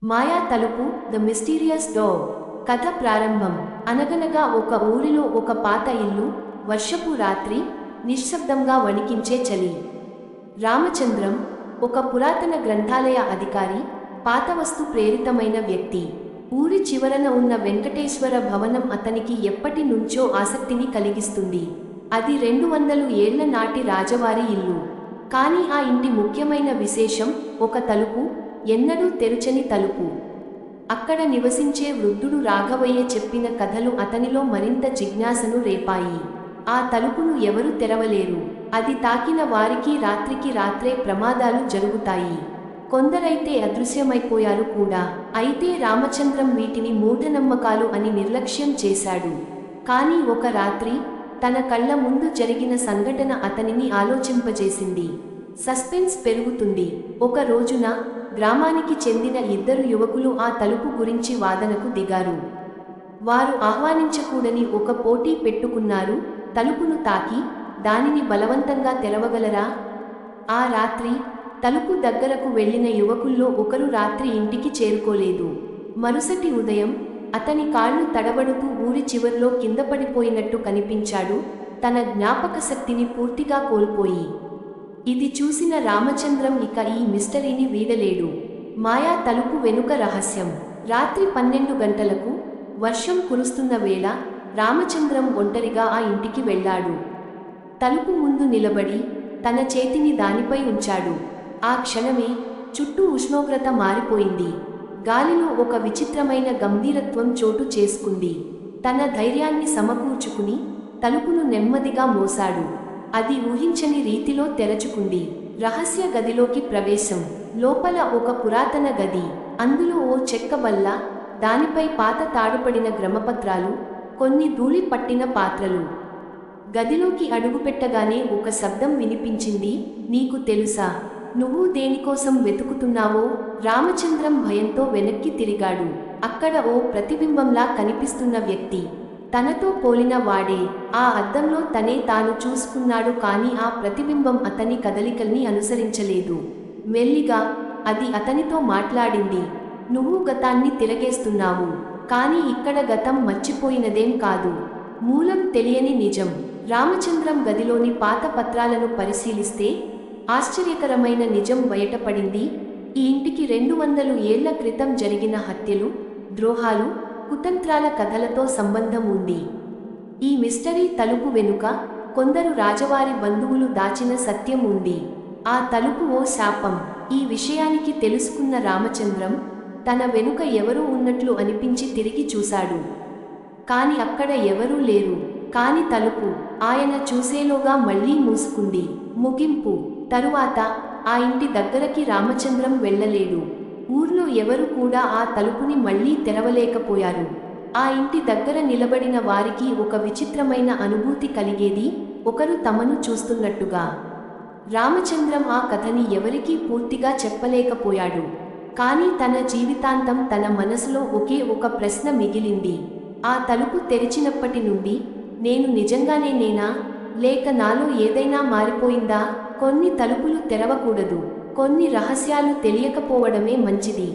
మాయా తలుపు the mysterious door కథ ప్రారంభం. అనగనగా ఒక ఊరిలో ఒక పాత ఇల్లు, వర్షపు రాత్రి, నిశ్శబ్దంగా వణికించే చలి. రామచంద్రం ఒక పురాతన గ్రంథాలయ అధికారి, పాత వస్తు ప్రేరితమైన వ్యక్తి. ఊరి చివరన ఉన్న వెంకటేశ్వర భవనం అతనికి ఎప్పటి నుంచో ఆసక్తిని కలిగిస్తుంది. అది 200 ఏళ్ల నాటి రాజవారి ఇల్లు. కానీ ఆ ఇంటి ముఖ్యమైన విశేషం ఒక తలుపు, ఎన్నడూ తెరుచని తలుపు. అక్కడ నివసించే వృద్ధుడు రాఘవయ్య చెప్పిన కథలు అతనిలో మరింత జిజ్ఞాసను రేపాయి. ఆ తలుపును ఎవరు తెరవలేరు. అది తాకిన వారికి రాత్రికి రాత్రే ప్రమాదాలు జరుగుతాయి. కొందరైతే అదృశ్యమైపోయారు కూడా. అయితే రామచంద్రం వీటిని మూఢనమ్మకాలు అని నిర్లక్ష్యం చేశాడు. కానీ ఒక రాత్రి తన కళ్ళ ముందు జరిగిన సంఘటన అతనిని ఆలోచింపజేసింది. సస్పెన్స్ పెరుగుతుంది. ఒక రోజున గ్రామానికి చెందిన 2 యువకులు ఆ తలుపు గురించి వాదనకు దిగారు. వారు ఆహ్వానించకూడని ఒక పోటీ పెట్టుకున్నారు. తలుపును తాకి దానిని బలవంతంగా తెరవగలరా? ఆ రాత్రి తలుపు దగ్గరకు వెళ్లిన యువకుల్లో ఒకరు రాత్రి ఇంటికి చేరుకోలేదు. మరుసటి ఉదయం అతని కాళ్ళు తడబడుతూ ఊరి చివర్లో కిందపడిపోయినట్టు కనిపించాడు, తన జ్ఞాపకశక్తిని పూర్తిగా కోల్పోయి. ఇది చూసిన రామచంద్రం ఇక ఈ మిస్టరీని వీడలేడు. మాయా తలుపు వెనుక రహస్యం. రాత్రి 12 గంటలకు, వర్షం కురుస్తున్న వేళ, రామచంద్రం ఒంటరిగా ఆ ఇంటికి వెళ్ళాడు. తలుపు ముందు నిలబడి తన చేతిని దానిపై ఉంచాడు. ఆ క్షణమే చుట్టూ ఉష్ణోగ్రత మారిపోయింది. గాలిలో ఒక విచిత్రమైన గంభీరత్వం చోటు చేసుకుంది. తన ధైర్యాన్ని సమకూర్చుకుని తలుపును నెమ్మదిగా మోసాడు. అది ఊహించని రీతిలో తెరచుకుంది. రహస్య గదిలోకి ప్రవేశం. లోపల ఒక పురాతన గది. అందులో ఓ చెక్క బల్ల, దానిపై పాత తాడుపడిన గ్రంథపత్రాలు, కొన్ని ధూళి పట్టిన పాత్రలు. గదిలోకి అడుగుపెట్టగానే ఒక శబ్దం వినిపించింది. నీకు తెలుసా, నువ్వు దేనికోసం వెతుకుతున్నావో? రామచంద్రం భయంతో వెనక్కి తిరిగాడు. అక్కడ ఓ ప్రతిబింబంలా కనిపిస్తున్న వ్యక్తి. తనతో పోలిన వాడే. ఆ అద్దంలో తనే తాను చూసుకున్నాడు. కానీ ఆ ప్రతిబింబం అతని కదలికల్ని అనుసరించలేదు. మెల్లిగా అది అతనితో మాట్లాడింది. నువ్వు గతాన్ని తిరగేస్తున్నావు. కానీ ఇక్కడ గతం మర్చిపోయినదేం కాదు, మూలం తెలియని నిజం. రామచంద్రం గదిలోని పాత పత్రాలను పరిశీలిస్తే ఆశ్చర్యకరమైన నిజం బయటపడింది. ఈ ఇంటికి 200 ఏళ్ల క్రితం జరిగిన హత్యలు, ద్రోహాలు, కుతంత్రాల కథలతో సంబంధం ఉంది. ఈ మిస్టరీ తలుపు వెనుక కొందరు రాజవారి బంధువులు దాచిన సత్యం ఉంది. ఆ తలుపు ఓ శాపం. ఈ విషయానికి తెలుసుకున్న రామచంద్రం తన వెనుక ఎవరూ ఉన్నట్లు అనిపించి తిరిగి చూశాడు. కాని అక్కడ ఎవరూ లేరు. కాని తలుపు ఆయన చూసేలోగా మళ్లీ మూసుకుంది. ముగింపు. తరువాత ఆ ఇంటి దగ్గరకి రామచంద్రం వెళ్ళలేడు. ఊర్లో ఎవరు కూడా ఆ తలుపుని మళ్లీ తెరవలేకపోయారు. ఆ ఇంటి దగ్గర నిలబడిన వారికి ఒక విచిత్రమైన అనుభూతి కలిగేది, ఒకరు తమను చూస్తున్నట్టుగా. రామచంద్రం ఆ కథని ఎవరికీ పూర్తిగా చెప్పలేకపోయాడు. కానీ తన జీవితాంతం తన మనసులో ఒకే ఒక ప్రశ్న మిగిలింది. ఆ తలుపు తెరిచినప్పటి నుండి నేను నిజంగానే నేనా, లేక నాలో ఏదైనా మారిపోయిందా? కొన్ని తలుపులు తెరవకూడదు. కొన్ని రహస్యాలు తెలియకపోవడమే మంచిది.